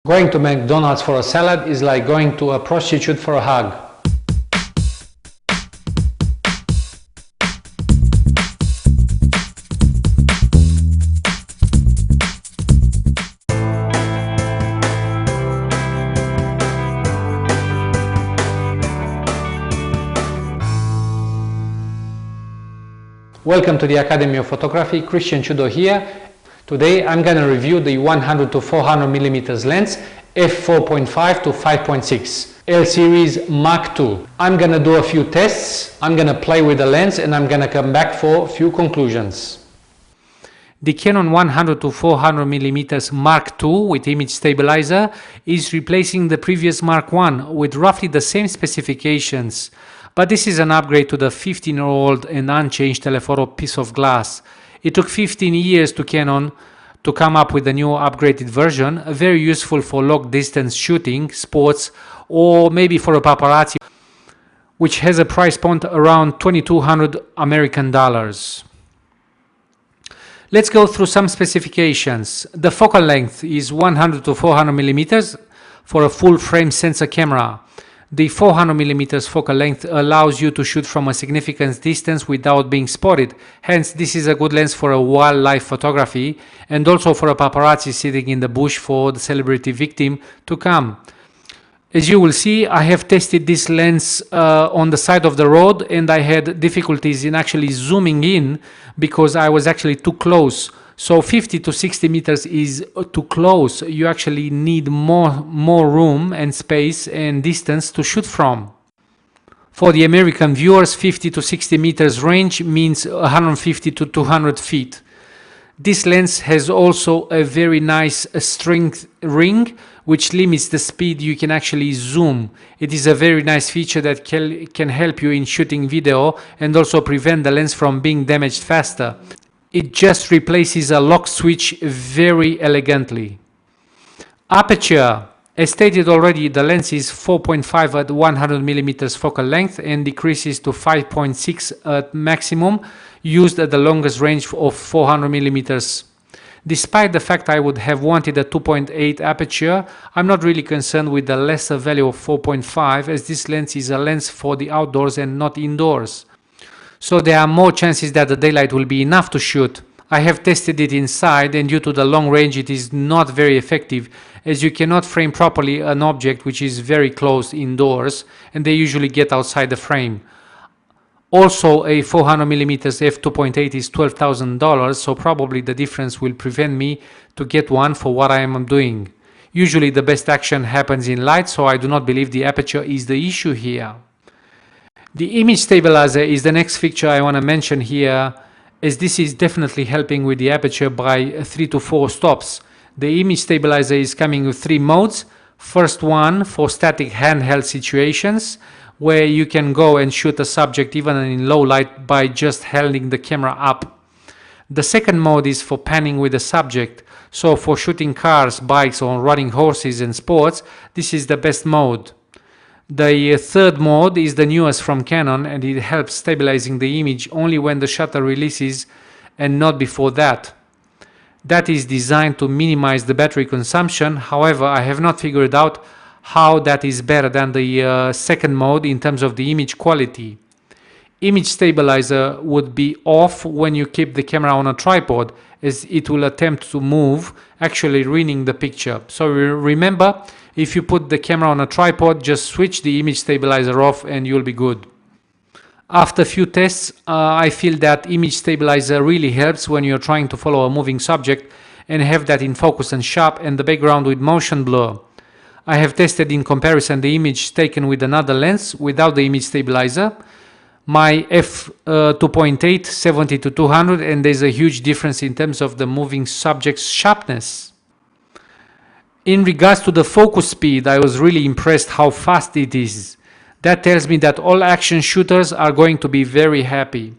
Going to McDonald's for a salad is like going to a prostitute for a hug. Welcome to the Academy of Photography. Christian Chudo here. Today I'm going to review the 100 to 400 millimeters lens F4.5-5.6 L series Mark II. I'm going to do a few tests, I'm going to play with the lens, and I'm going to come back for a few conclusions. The Canon 100 to 400 millimeters Mark II with image stabilizer is replacing the previous Mark I with roughly the same specifications, but this is an upgrade to the 15-year-old and unchanged telephoto piece of glass. It took 15 years to Canon to come up with a new upgraded version, very useful for long distance shooting, sports, or maybe for a paparazzi, which has a price point around 2,200 American dollars. Let's go through some specifications. The focal length is 100 to 400 millimeters for a full frame sensor camera. The 400 millimeters focal length allows you to shoot from a significant distance without being spotted. Hence, this is a good lens for a wildlife photography and also for a paparazzi sitting in the bush for the celebrity victim to come. As you will see, I have tested this lens on the side of the road, and I had difficulties in actually zooming in because I was actually too close. So 50 to 60 meters is too close. You actually need more room and space and distance to shoot from. For the American viewers, 50 to 60 meters range means 150 to 200 feet. This lens has also a very nice strength ring, which limits the speed you can actually zoom. It is a very nice feature that can help you in shooting video and also prevent the lens from being damaged faster. It just replaces a lock switch very elegantly. Aperture. As stated already, the lens is 4.5 at 100 millimeters focal length and decreases to 5.6 at maximum, used at the longest range of 400 millimeters. Despite the fact I would have wanted a 2.8 aperture, I'm not really concerned with the lesser value of 4.5, as this lens is a lens for the outdoors and not indoors. So there are more chances that the daylight will be enough to shoot. I have tested it inside, and due to the long range it is not very effective, as you cannot frame properly an object which is very close indoors, and they usually get outside the frame. Also, a 400 mm f2.8 is $12,000, so probably the difference will prevent me to get one for what I am doing. Usually the best action happens in light, so I do not believe the aperture is the issue here. The image stabilizer is the next feature I want to mention here, as this is definitely helping with the aperture by 3 to 4 stops. The image stabilizer is coming with 3 modes. First one for static handheld situations, where you can go and shoot a subject even in low light by just holding the camera up. The second mode is for panning with the subject, so for shooting cars, bikes, or running horses and sports, this is the best mode. The third mode is the newest from Canon, and it helps stabilizing the image only when the shutter releases and not before that. That is designed to minimize the battery consumption. However, I have not figured out how that is better than the second mode in terms of the image quality. Image stabilizer would be off when you keep the camera on a tripod, as it will attempt to move, actually ruining the picture. So remember, if you put the camera on a tripod, just switch the image stabilizer off and you'll be good. After a few tests, I feel that image stabilizer really helps when you're trying to follow a moving subject and have that in focus and sharp, and the background with motion blur. I have tested in comparison the image taken with another lens without the image stabilizer, my f2.8 70 to 200, and there's a huge difference in terms of the moving subject's sharpness. In regards to the focus speed, I was really impressed how fast it is. That tells me that all action shooters are going to be very happy.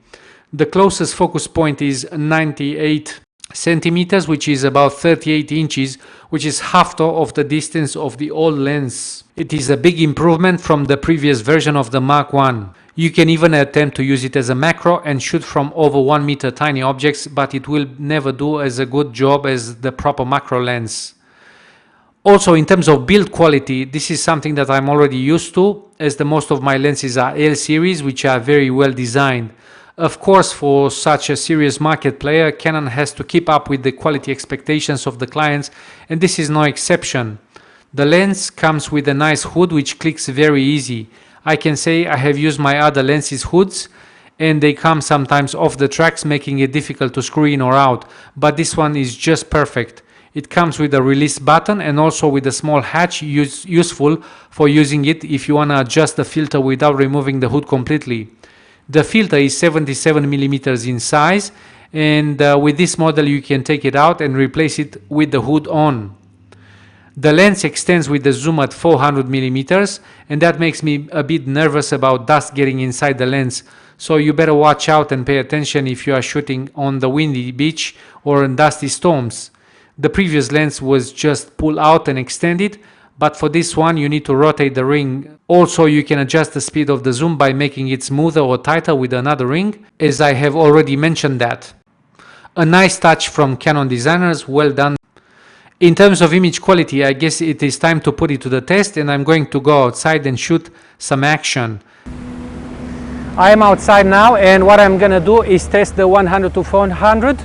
The closest focus point is 98 centimeters, which is about 38 inches, which is half of the distance of the old lens. It is a big improvement from the previous version of the Mark I. You can even attempt to use it as a macro and shoot from over 1 meter tiny objects, but it will never do as a good job as the proper macro lens. Also, in terms of build quality, this is something that I'm already used to, as the most of my lenses are L series, which are very well designed. Of course, for such a serious market player, Canon has to keep up with the quality expectations of the clients, and this is no exception. The lens comes with a nice hood which clicks very easy. I can say I have used my other lenses hoods and they come sometimes off the tracks, making it difficult to screw in or out, but this one is just perfect. It comes with a release button and also with a small hatch, useful for using it if you want to adjust the filter without removing the hood completely. The filter is 77mm in size, and with this model you can take it out and replace it with the hood on. The lens extends with the zoom at 400mm, and that makes me a bit nervous about dust getting inside the lens, so you better watch out and pay attention if you are shooting on the windy beach or in dusty storms. The previous lens was just pull out and extended, but for this one you need to rotate the ring. Also, you can adjust the speed of the zoom by making it smoother or tighter with another ring, as I have already mentioned that. A nice touch from Canon designers, well done. In terms of image quality, I guess it is time to put it to the test, and I'm going to go outside and shoot some action. I am outside now, and what I'm gonna do is test the 100 to 400,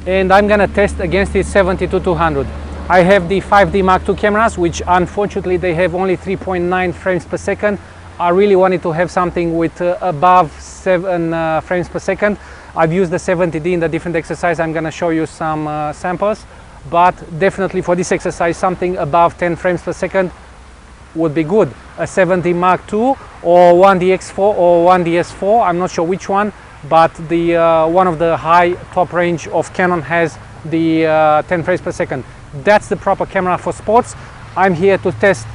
and I'm gonna test against the 70 to 200. I have the 5D Mark II cameras, which unfortunately they have only 3.9 frames per second. I really wanted to have something with above 7 frames per second. I've used the 70D in the different exercise. I'm gonna show you some samples, but definitely for this exercise something above 10 frames per second would be good. A 70 Mark II or 1DX4 or 1DS4, I'm not sure which one, but the one of the high top range of Canon has the 10 frames per second. That's the proper camera for sports. I'm here to test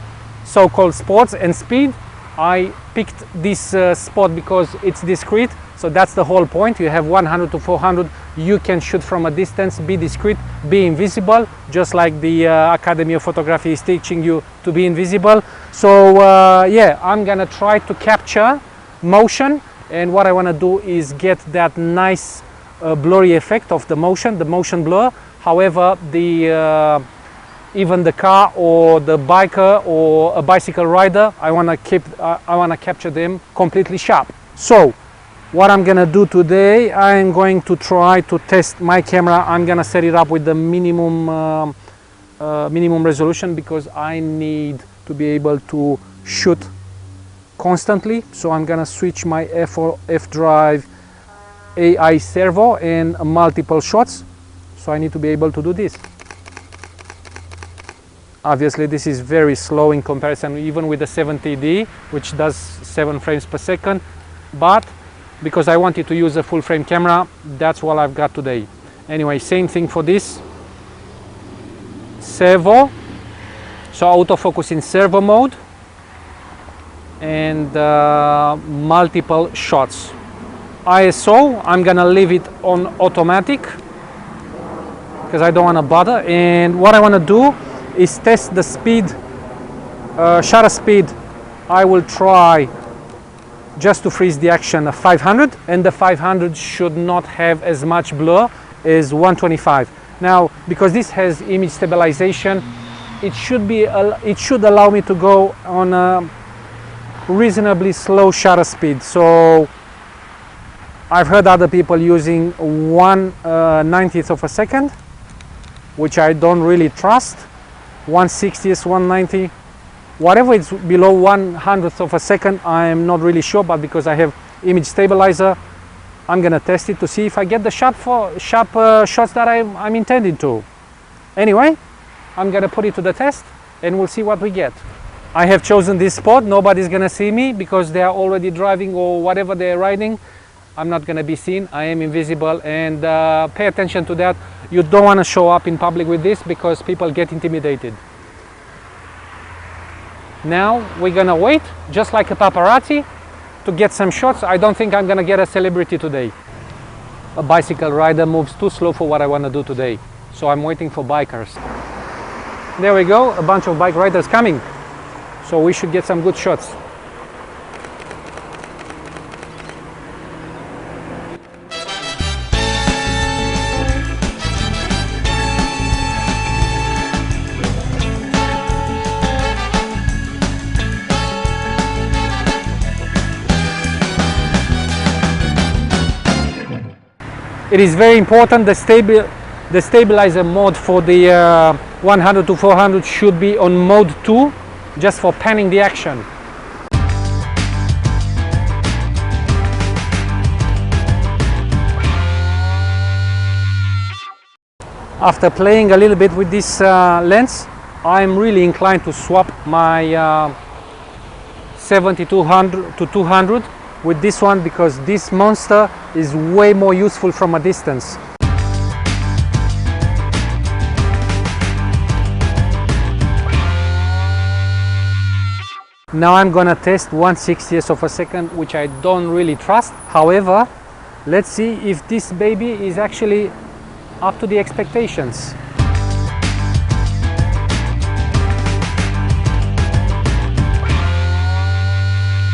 so-called sports and speed. I picked this spot because it's discreet, so that's the whole point. You have 100 to 400, you can shoot from a distance, be discreet, be invisible, just like the Academy of Photography is teaching you to be invisible. So yeah, I'm gonna try to capture motion, and what I want to do is get that nice blurry effect of the motion blur. However, the even the car or the biker or a bicycle rider, I want to capture them completely sharp. So what I'm gonna do today, I'm going to try to test my camera. I'm gonna set it up with the minimum resolution, because I need to be able to shoot constantly. So I'm gonna switch my F4 drive AI servo and multiple shots, so I need to be able to do this. Obviously this is very slow in comparison even with the 70D, which does 7 frames per second, but because I wanted to use a full frame camera, that's what I've got today. Anyway, same thing for this servo, so autofocus in servo mode and multiple shots. ISO, I'm gonna leave it on automatic because I don't want to bother, and what I want to do is test the speed, shutter speed. I will try just to freeze the action of 500, and the 500 should not have as much blur as 125. Now, because this has image stabilization, it should allow me to go on a reasonably slow shutter speed. So I've heard other people using 1/90th of a second, which I don't really trust. 1/60th, 1/90, whatever it's below 1/100th of a second, I am not really sure, but because I have image stabilizer, I'm gonna test it to see if I get the sharp shots that I'm intending to. Anyway, I'm gonna put it to the test and we'll see what we get. I have chosen this spot. Nobody's gonna see me because they are already driving or whatever they're riding. I'm not gonna be seen. I am invisible, and pay attention to that. You don't want to show up in public with this because people get intimidated. Now we're gonna wait, just like a paparazzi, to get some shots. I don't think I'm gonna get a celebrity today. A bicycle rider moves too slow for what I want to do today, so I'm waiting for bikers. There we go, a bunch of bike riders coming, so we should get some good shots. It is very important, the stabilizer mode for the 100 to 400 should be on mode 2, just for panning the action. After playing a little bit with this lens, I'm really inclined to swap my 70-200 to 200 with this one, because this monster is way more useful from a distance. Now I'm gonna test 1/60th of a second, which I don't really trust. However, let's see if this baby is actually up to the expectations.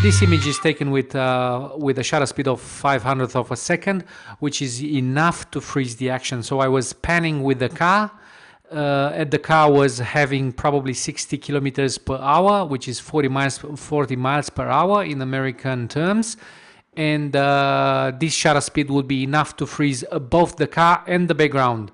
This image is taken with a shutter speed of 500th of a second, which is enough to freeze the action. So I was panning with the car, and the car was having probably 60 kilometers per hour, which is 40 miles per hour in American terms. And this shutter speed would be enough to freeze both the car and the background.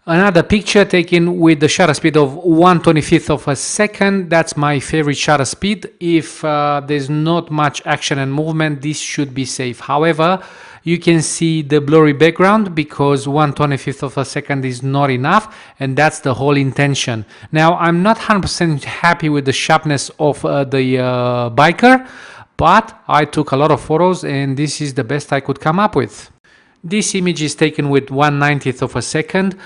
Another picture taken with the shutter speed of 1/25th of a second. That's my favorite shutter speed. If there's not much action and movement, this should be safe. However, you can see the blurry background because 1/25th of a second is not enough, and that's the whole intention. Now, I'm not 100% happy with the sharpness of the biker, but I took a lot of photos and this is the best I could come up with. This image is taken with 1/90th of a second.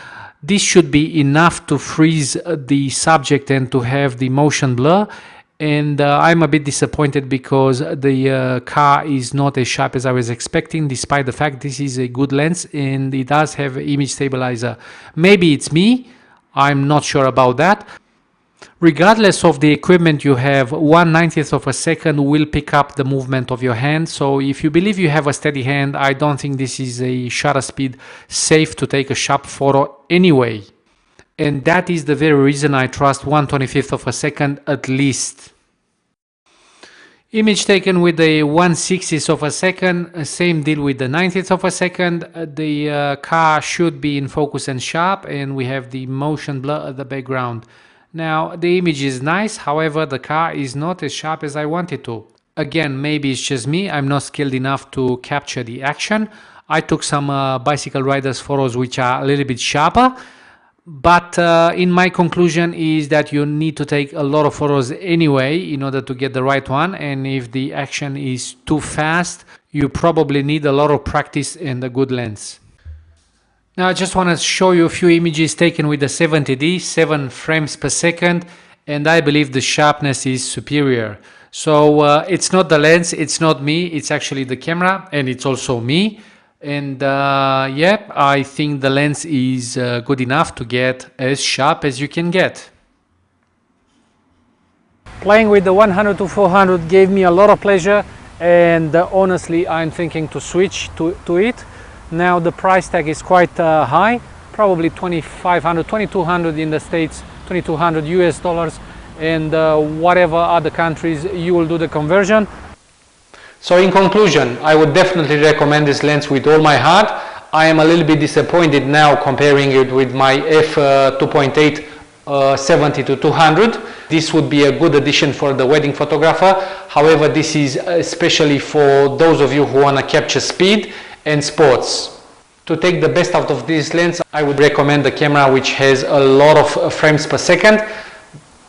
This should be enough to freeze the subject and to have the motion blur. And I'm a bit disappointed because the car is not as sharp as I was expecting, despite the fact this is a good lens and it does have image stabilizer. Maybe it's me, I'm not sure about that. Regardless of the equipment you have, 1/90th of a second will pick up the movement of your hand. So if you believe you have a steady hand, I don't think this is a shutter speed safe to take a sharp photo anyway. And that is the very reason I trust 1/25th of a second at least. Image taken with the 1/60th of a second, same deal with the 90th of a second. The car should be in focus and sharp, and we have the motion blur at the background. Now, the image is nice, however, the car is not as sharp as I wanted to. Again, maybe it's just me, I'm not skilled enough to capture the action. I took some bicycle riders photos which are a little bit sharper, but in my conclusion is that you need to take a lot of photos anyway in order to get the right one, and if the action is too fast, you probably need a lot of practice and a good lens. Now I just want to show you a few images taken with the 70D, 7 frames per second, and I believe the sharpness is superior. So it's not the lens, it's not me, it's actually the camera, and it's also me. And yeah, I think the lens is good enough to get as sharp as you can get. Playing with the 100 to 400 gave me a lot of pleasure, and honestly I'm thinking to switch to it. Now the price tag is quite high, probably $2,500, $2,200 in the States, $2,200 US dollars, and whatever other countries you will do the conversion. So in conclusion, I would definitely recommend this lens with all my heart. I am a little bit disappointed now comparing it with my f2.8 70 to 200. This would be a good addition for the wedding photographer. However, this is especially for those of you who want to capture speed and sports. To take the best out of this lens, I would recommend the camera which has a lot of frames per second.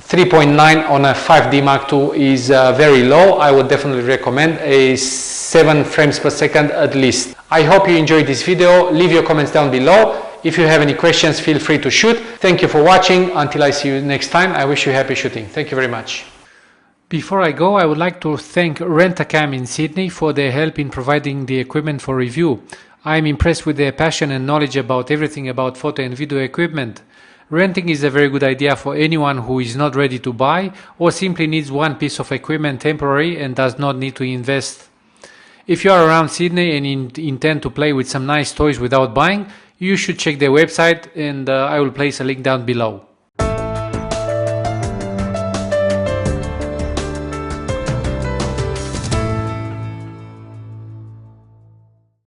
3.9 on a 5D Mark II is very low. I would definitely recommend a 7 frames per second at least. I hope you enjoyed this video. Leave your comments down below. If you have any questions, feel free to shoot. Thank you for watching. Until I see you next time, I wish you happy shooting. Thank you very much. Before I go, I would like to thank Rent-A-Cam in Sydney for their help in providing the equipment for review. I am impressed with their passion and knowledge about everything about photo and video equipment. Renting is a very good idea for anyone who is not ready to buy or simply needs one piece of equipment temporary and does not need to invest. If you are around Sydney and intend to play with some nice toys without buying, you should check their website, and I will place a link down below.